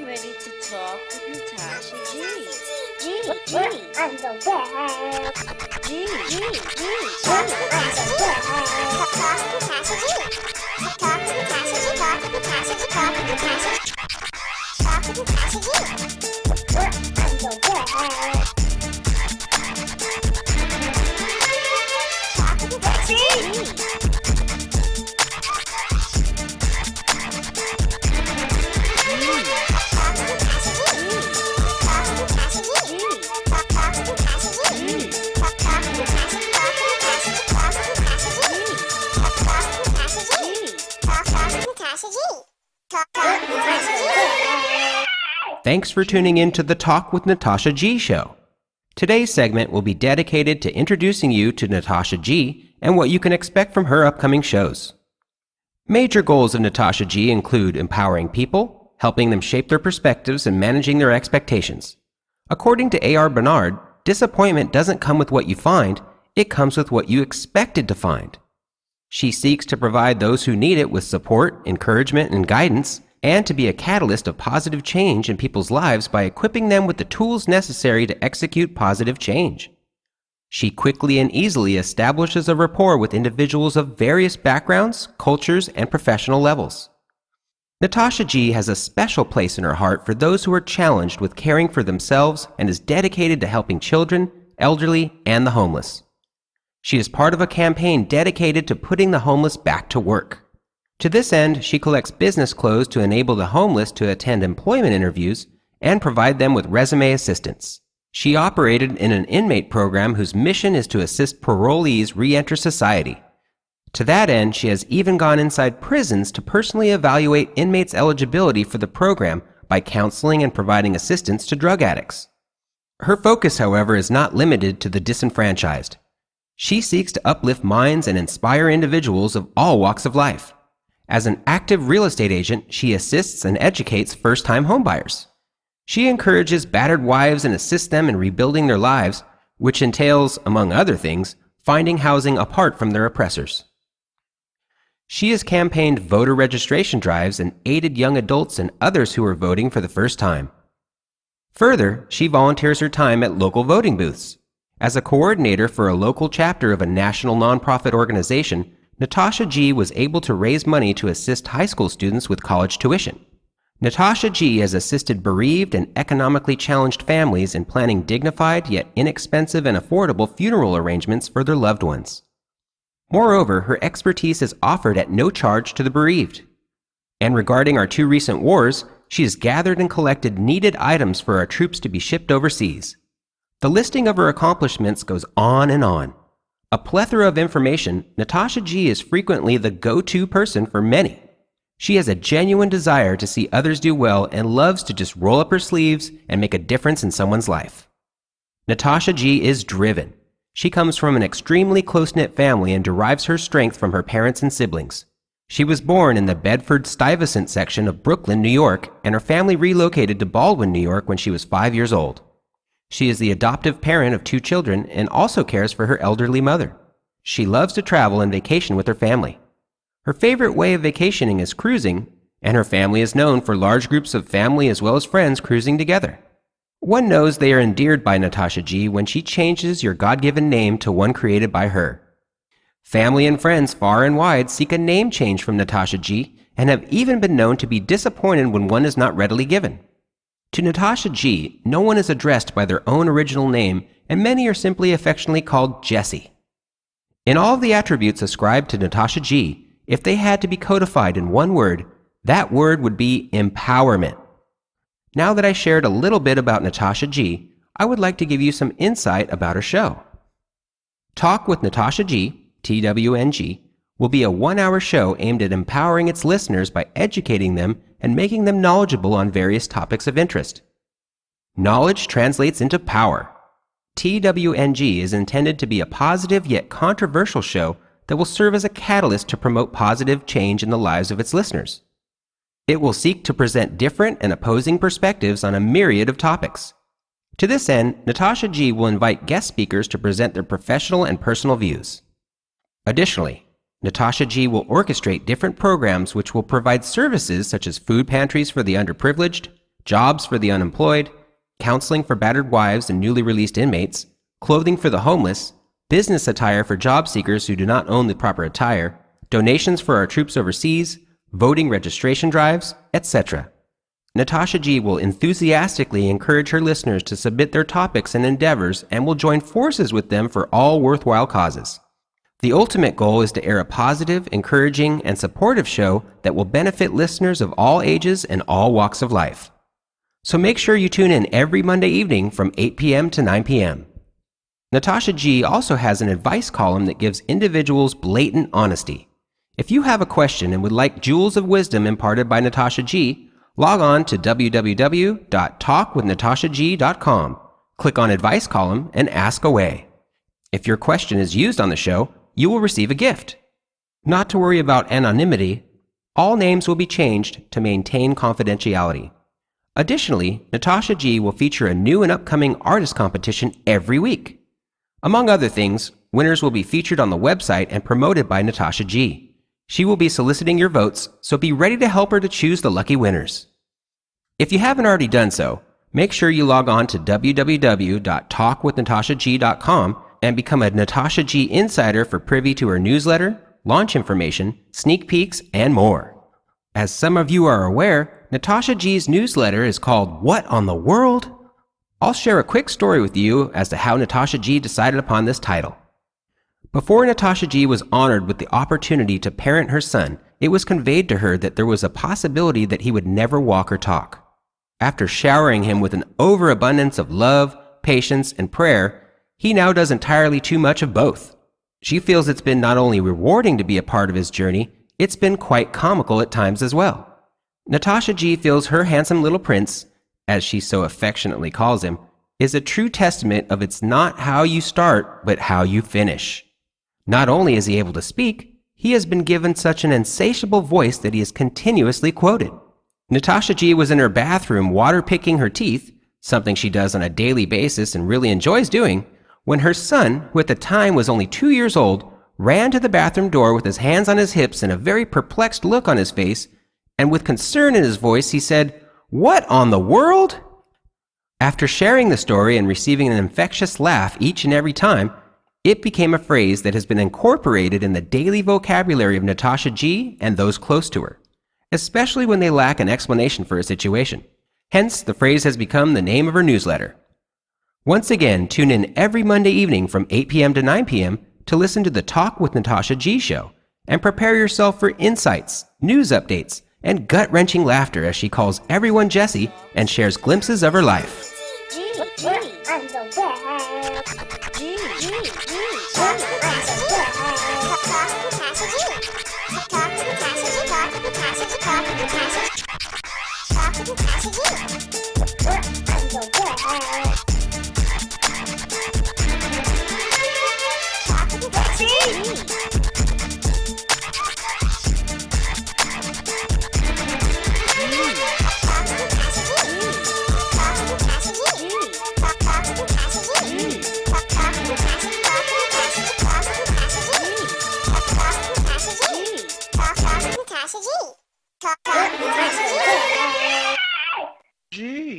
ready to talk with Natasha G. We're on the web. G. Talk with Natasha G. Talk with Natasha G. Talk with Natasha G. Talk with Natasha G. Talk with Natasha G. Talk with Natasha G. We're on the web. Talk with Natasha G. Thanks for tuning in to the Talk with Natasha G show. Today's segment will be dedicated to introducing you to Natasha G and what you can expect from her upcoming shows. Major goals of Natasha G include empowering people, helping them shape their perspectives, and managing their expectations. According to A.R. Bernard, disappointment doesn't come with what you find, it comes with what you expected to find. She seeks to provide those who need it with support, encouragement, and guidance, and to be a catalyst of positive change in people's lives by equipping them with the tools necessary to execute positive change. She quickly and easily establishes a rapport with individuals of various backgrounds, cultures, and professional levels. Natasha G has a special place in her heart for those who are challenged with caring for themselves and is dedicated to helping children, elderly, and the homeless. She is part of a campaign dedicated to putting the homeless back to work. To this end, she collects business clothes to enable the homeless to attend employment interviews and provide them with resume assistance. She operated in an inmate program whose mission is to assist parolees re-enter society. To that end, she has even gone inside prisons to personally evaluate inmates' eligibility for the program by counseling and providing assistance to drug addicts. Her focus, however, is not limited to the disenfranchised. She seeks to uplift minds and inspire individuals of all walks of life. As an active real estate agent, she assists and educates first-time homebuyers. She encourages battered wives and assists them in rebuilding their lives, which entails, among other things, finding housing apart from their oppressors. She has campaigned voter registration drives and aided young adults and others who are voting for the first time. Further, she volunteers her time at local voting booths. As a coordinator for a local chapter of a national nonprofit organization, Natasha G was able to raise money to assist high school students with college tuition. Natasha G has assisted bereaved and economically challenged families in planning dignified yet inexpensive and affordable funeral arrangements for their loved ones. Moreover, her expertise is offered at no charge to the bereaved. And regarding our two recent wars, she has gathered and collected needed items for our troops to be shipped overseas. The listing of her accomplishments goes on and on. A plethora of information, Natasha G is frequently the go-to person for many. She has a genuine desire to see others do well and loves to just roll up her sleeves and make a difference in someone's life. Natasha G is driven. She comes from an extremely close-knit family and derives her strength from her parents and siblings. She was born in the Bedford-Stuyvesant section of Brooklyn, New York, and her family relocated to Baldwin, New York when she was 5 years old. She is the adoptive parent of 2 children and also cares for her elderly mother. She loves to travel and vacation with her family. Her favorite way of vacationing is cruising, and her family is known for large groups of family as well as friends cruising together. One knows they are endeared by Natasha G when she changes your God-given name to one created by her. Family and friends far and wide seek a name change from Natasha G and have even been known to be disappointed when one is not readily given. To Natasha G, no one is addressed by their own original name, and many are simply affectionately called Jessie. In all of the attributes ascribed to Natasha G, if they had to be codified in one word, that word would be empowerment. Now that I shared a little bit about Natasha G, I would like to give you some insight about her show. Talk with Natasha G, TWNG, will be a 1-hour show aimed at empowering its listeners by educating them and making them knowledgeable on various topics of interest. Knowledge translates into power. TWNG is intended to be a positive yet controversial show that will serve as a catalyst to promote positive change in the lives of its listeners. It will seek to present different and opposing perspectives on a myriad of topics. To this end, Natasha G will invite guest speakers to present their professional and personal views. Additionally, Natasha G will orchestrate different programs which will provide services such as food pantries for the underprivileged, jobs for the unemployed, counseling for battered wives and newly released inmates, clothing for the homeless, business attire for job seekers who do not own the proper attire, donations for our troops overseas, voting registration drives, etc. NatashaG will enthusiastically encourage her listeners to submit their topics and endeavors and will join forces with them for all worthwhile causes. The ultimate goal is to air a positive, encouraging, and supportive show that will benefit listeners of all ages and all walks of life. So make sure you tune in every Monday evening from 8 p.m. to 9 p.m. NatashaG also has an advice column that gives individuals blatant honesty. If you have a question and would like jewels of wisdom imparted by NatashaG, log on to www.talkwithNatashaG.com, click on Advice Column, and ask away. If your question is used on the show, you will receive a gift. Not to worry about anonymity, all names will be changed to maintain confidentiality. Additionally, NatashaG will feature a new and upcoming artist competition every week. Among other things, winners will be featured on the website and promoted by NatashaG. She will be soliciting your votes, so be ready to help her to choose the lucky winners. If you haven't already done so, make sure you log on to www.talkwithNatashaG.com and become a NatashaG insider for privy to her newsletter, launch information, sneak peeks, and more. As some of you are aware, NatashaG's newsletter is called What on the World? I'll share a quick story with you as to how NatashaG decided upon this title. Before NatashaG was honored with the opportunity to parent her son, it was conveyed to her that there was a possibility that he would never walk or talk. After showering him with an overabundance of love, patience, and prayer, he now does entirely too much of both. She feels it's been not only rewarding to be a part of his journey, it's been quite comical at times as well. NatashaG feels her handsome little prince, as she so affectionately calls him, is a true testament of it's not how you start, but how you finish. Not only is he able to speak, he has been given such an insatiable voice that he is continuously quoted. NatashaG was in her bathroom water-picking her teeth, something she does on a daily basis and really enjoys doing, when her son, who at the time was only 2 years old, ran to the bathroom door with his hands on his hips and a very perplexed look on his face, and with concern in his voice, he said, "What on the world?" After sharing the story and receiving an infectious laugh each and every time, it became a phrase that has been incorporated in the daily vocabulary of NatashaG and those close to her, especially when they lack an explanation for a situation. Hence, the phrase has become the name of her newsletter. Once again, tune in every Monday evening from 8 p.m. to 9 p.m. to listen to the Talk with NatashaG show, and prepare yourself for insights, news updates, and gut-wrenching laughter as she calls everyone Jessie and shares glimpses of her life. G.